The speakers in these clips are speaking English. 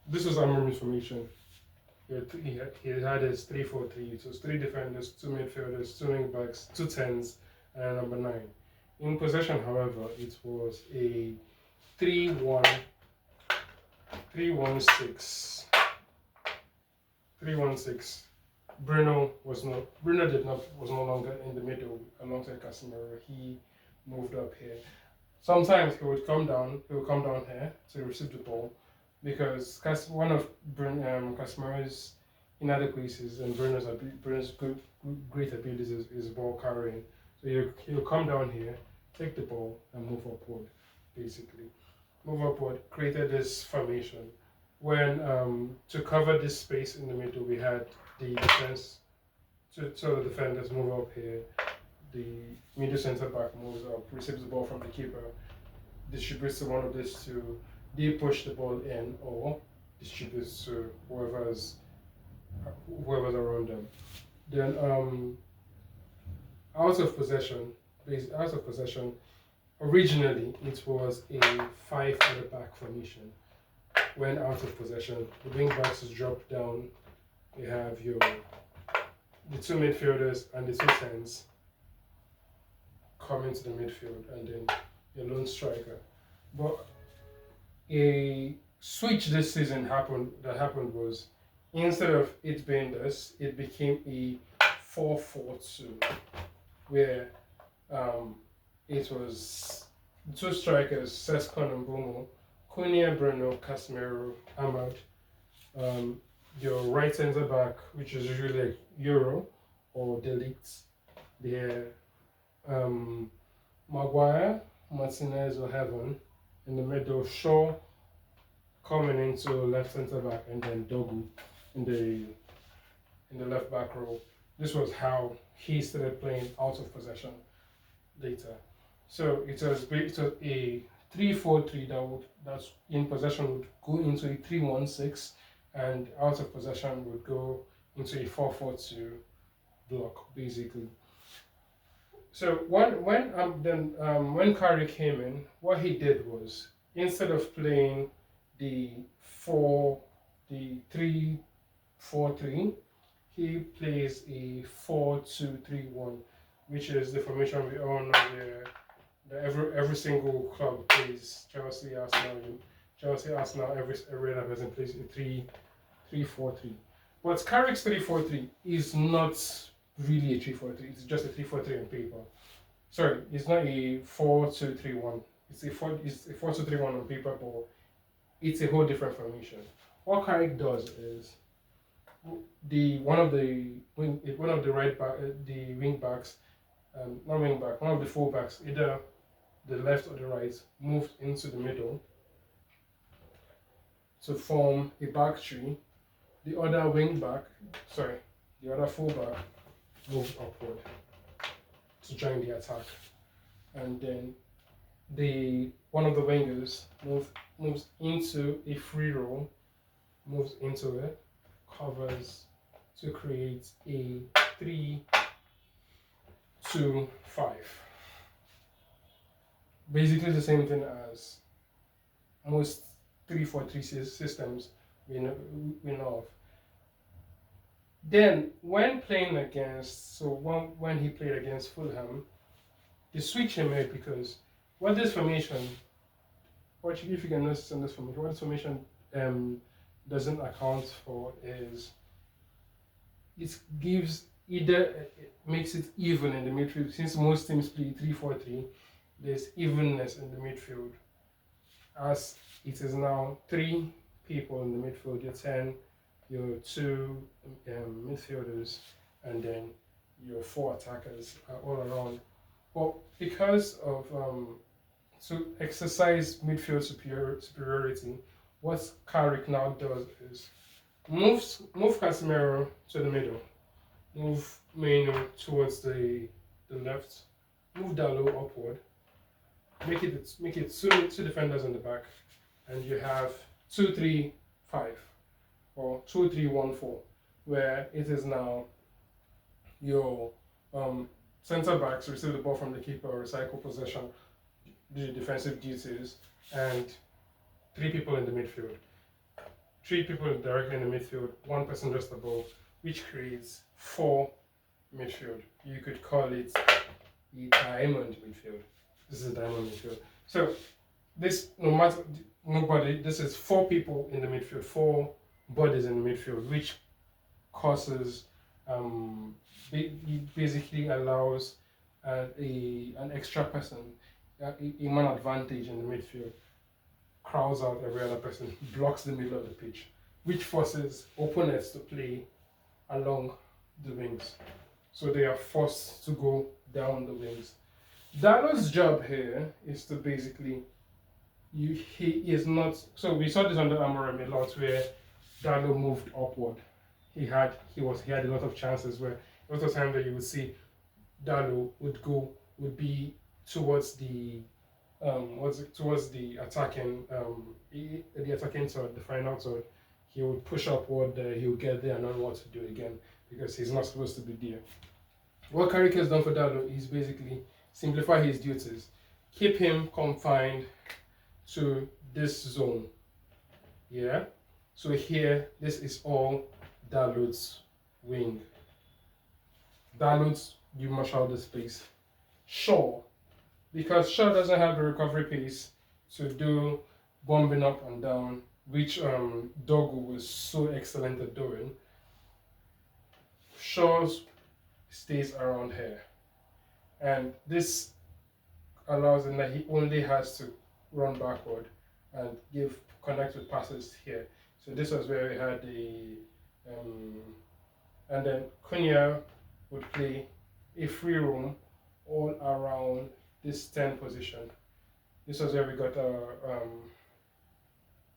this was Amorim's formation. He had his 3-4-3. It was three defenders, two midfielders, two wing backs, two tens, and a number 9. In possession, however, it was a 3-1, 3-1-6, 3-1-6. Bruno was no longer in the middle alongside Casemiro. He moved up here. Sometimes he would come down. He would come down here to receive the ball, because one of Casemiro's inadequacies and Bruno's great abilities is ball carrying. So he'll come down here, take the ball, and move upward. Basically, move upward. Created this formation. When to cover this space in the middle, we had the defense. So the defenders move up here. The middle centre back moves up, receives the ball from the keeper, distributes to one of these two. They push the ball in or distributes to whoever's around them. Then out of possession. Originally, it was a 5 at the back formation. When out of possession, the wing backs is dropped down. You have the two midfielders and the two tens come into the midfield, and then your lone striker. But a switch this season happened was, instead of it being this, it became a 4-4-2, where it was two strikers, Sescon and Bomo, Cunha, Bruno, Casemiro, Ahmad. Your right centre back, which is usually like Euro or Delict, there. Maguire, Martinez, or Heaven in the middle. Shaw coming into left centre back, and then Dogu in the left back row. This was how he started playing out of possession later. So it was a 3-4-3 that's in possession would go into a 3-1-6, and out of possession would go into a 4-4-2 block, basically. So when Carrick came in, what he did was, instead of playing the 3-4-3, he plays a 4-2-3-1, which is the formation we all know where every single club plays. Chelsea, Arsenal, every other person plays a 3-4-3. But Carrick's 3-4-3 is not really a 3-4-3. It's just a 3-4-3 on paper. Sorry, it's not a 4-2-3-1. It's a 4-2-3-1 on paper, but it's a whole different formation. What Carrick does is one of the wing backs, one of the full backs, either the left or the right, moved into the middle to form a back three. The other full back moves upward to join the attack, and then one of the wingers moves into a free role, moves into it, covers to create a 3-2-5. Basically the same thing as most 3-4-3 systems we know of. Then when playing when he played against Fulham, the switch he made, because what this formation, if you can notice in this formation, what this formation doesn't account for is it makes it even in the midfield. Since most teams play 3-4-3, there's evenness in the midfield, as it is now 3 people in the midfield, your 10, your 2 midfielders, and then your 4 attackers are all around. But because of to exercise midfield superiority, what Carrick now does is move Casemiro to the middle, move Maino towards the left, move Dalot upward, make it two defenders in the back, and you have 2-3-5 or 2-3-1-4, where it is now your centre backs receive the ball from the keeper, recycle possession, do the defensive duties, and 3 people in the midfield. three people directly in the midfield, one person just above, which creates four midfield. You could call it the diamond midfield. This is a diamond midfield. So this, no matter nobody, this is four people in the midfield, four bodies in the midfield, which causes basically allows an extra person, a man advantage in the midfield, crowds out every other person, blocks the middle of the pitch, which forces opponents to play along the wings. So they are forced to go down the wings. Dalo's job here is to basically, he is not, so we saw this under Amorim a lot where Dalo moved upward. He had a lot of chances where a lot of times that you would see Dalo would be towards the towards the attacking third, the final third. He would push upward there, he would get there and not know what to do again because he's not supposed to be there. What Carrick has done for Dalo is basically simplify his duties, keep him confined to this zone. Yeah. So here, this is all Dalot's wing. Dalot, you marshal the space. Shaw, because Shaw doesn't have the recovery pace to do bombing up and down, which Dogu was so excellent at doing. Shaw stays around here, and this allows him that he only has to run backward and connect with passes here. So this was where we had the and then Cunha would play a free roam all around this 10 position. This was where we got our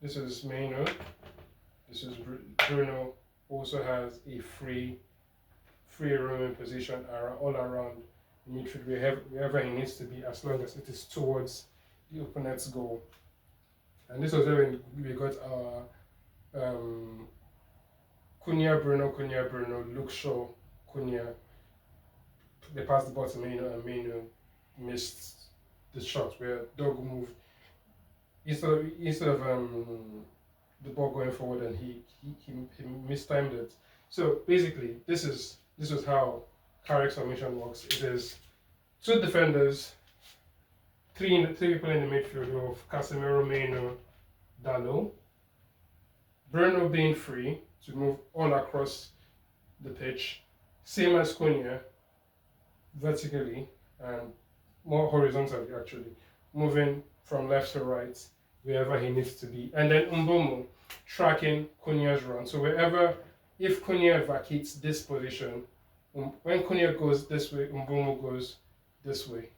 this is Maino, this is Bruno, also has a free roaming position all around midfield wherever he needs to be, as long as it is towards the opponent's goal. And this was where we got our Cunha, Bruno, Luke Shaw, Cunha. They passed the ball to Maino, and Maino missed the shot where Dogu moved instead of the ball going forward, and he mistimed it. So basically, this is how Carrick's formation works. It is two defenders, three people in the midfield of Casemiro, Maino, Dalo. Bruno being free to move all across the pitch, same as Cunha, vertically and more horizontally actually, moving from left to right wherever he needs to be. And then Mbeumo tracking Cunha's run. So if Cunha vacates this position, when Cunha goes this way, Mbeumo goes this way.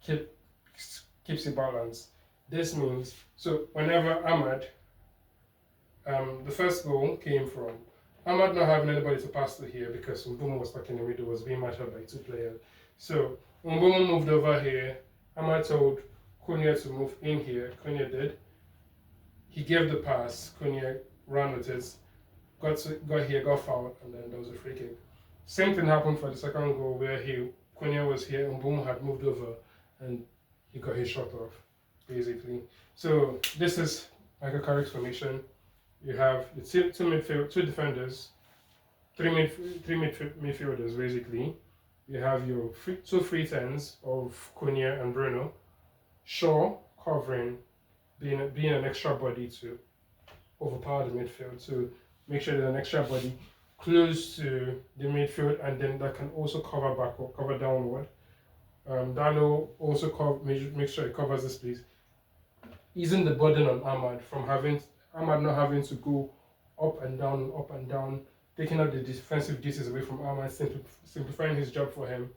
Keeps it balanced. This means, so whenever Ahmad, the first goal came from Ahmad not having anybody to pass to here because Mbeumo was stuck in the middle, was being matched up by two players. So Mbeumo moved over here. Ahmad told Cunha to move in here. Cunha did. He gave the pass. Cunha ran with it. Got here, got fouled, and then there was a free kick. Same thing happened for the second goal where Cunha was here, Mbeumo had moved over, and he got his shot off, basically. So this is Micheal Carrick's formation. You have the two defenders, three midfielders basically. You have your two free tens of Cunha and Bruno. Shaw covering, being an extra body to overpower the midfield, to make sure there's an extra body close to the midfield, and then that can also cover backward, cover downward. Dalo also make sure it covers this place, easing the burden on Ahmad from Ahmad not having to go up and down, taking out the defensive duties away from Ahmad, simplifying his job for him,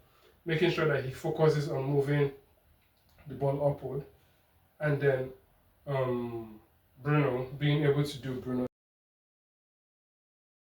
making sure that he focuses on moving the ball upward, and then Bruno being able to do Bruno